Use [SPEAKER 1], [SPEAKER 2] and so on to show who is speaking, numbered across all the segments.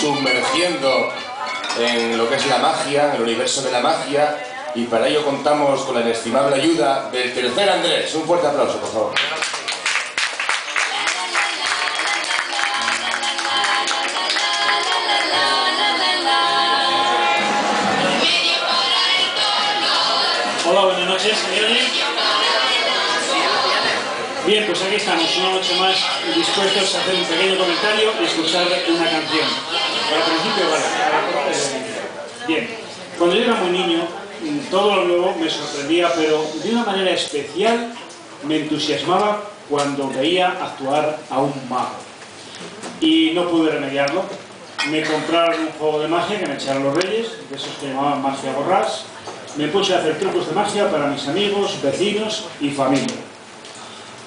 [SPEAKER 1] sumergiendo en lo que es la magia, el universo de la magia, y para ello contamos con la inestimable ayuda del tercer Andrés. Un fuerte aplauso, por favor.
[SPEAKER 2] Hola, buenas noches, señores. Bien, pues aquí estamos, una noche más dispuestos a hacer un pequeño comentario y escuchar una canción. Al principio, vale. Bien, cuando yo era muy niño, todo lo nuevo me sorprendía, pero de una manera especial me entusiasmaba cuando veía actuar a un mago. Y no pude remediarlo. Me compraron un juego de magia que me echaron los reyes, de esos que llamaban magia borrás. Me puse a hacer trucos de magia para mis amigos, vecinos y familia.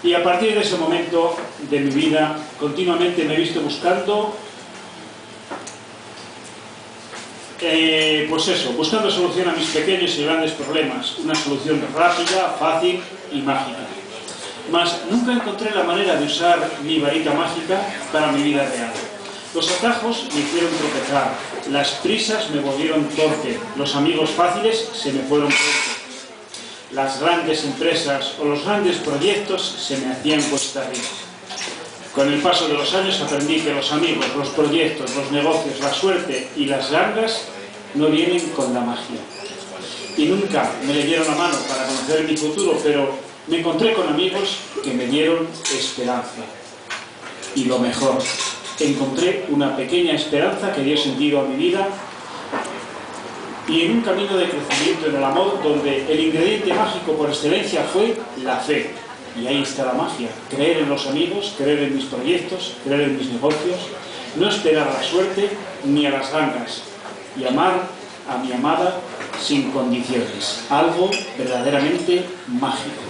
[SPEAKER 2] Y a partir de ese momento de mi vida, continuamente me he visto buscando, buscando solución a mis pequeños y grandes problemas. Una solución rápida, fácil y mágica. Mas nunca encontré la manera de usar mi varita mágica para mi vida real. Los atajos me hicieron tropezar, las prisas me volvieron torpe, los amigos fáciles se me fueron pronto. Las grandes empresas o los grandes proyectos se me hacían cuesta arriba. Con el paso de los años aprendí que los amigos, los proyectos, los negocios, la suerte y las gangas no vienen con la magia. Y nunca me le dieron la mano para conocer mi futuro, pero me encontré con amigos que me dieron esperanza. Y lo mejor, encontré una pequeña esperanza que dio sentido a mi vida y en un camino de crecimiento en el amor donde el ingrediente mágico por excelencia fue la fe. Y ahí está la magia, creer en los amigos, creer en mis proyectos, creer en mis negocios, no esperar a la suerte ni a las gangas y amar a mi amada sin condiciones, algo verdaderamente mágico.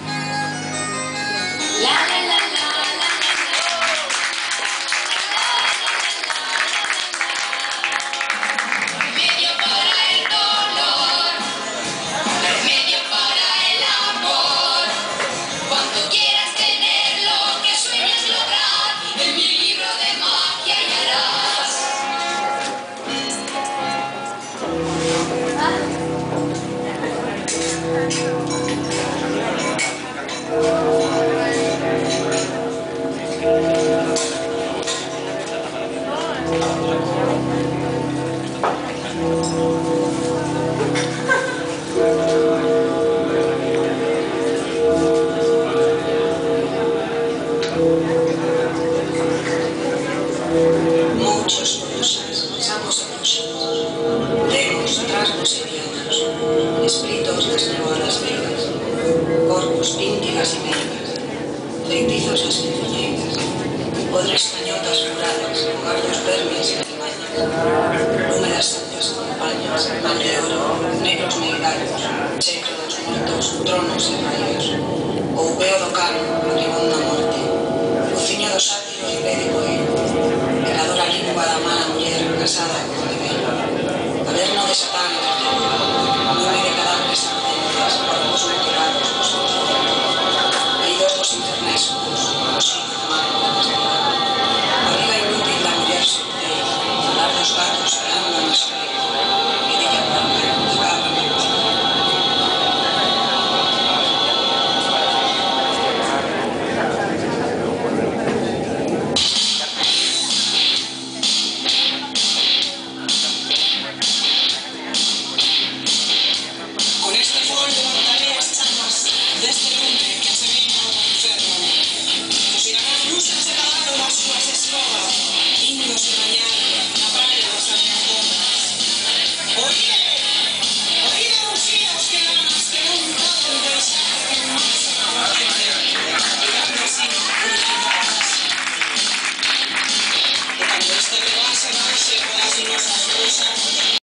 [SPEAKER 3] Muchos cosas, sapos e cosas, legos, rasgos e dianos, espíritus desnudo a las vegas, corpus píntigas y médicas, feitizos as pincelleiras, podres cañotas juradas, gardos vermes e alimañas, húmedas santas compañas, pan de oro, negros meigallos, cheiro dos mortos, tronos e raios, o upeo do cano, bribón da morte, cociño do sátiro e pé de coelho, veladora lingua da mala muller casada con de velho, caverno de Satán e Verdelho, nube de cadáveres ardentes, corpos mutilados nos caídos dos infernescos, cosido de mar en la desvelada, barriga inútil da muller solteira, falar dos gatos arando na escalera, vidilla blanca, de cabra na costa. Hoy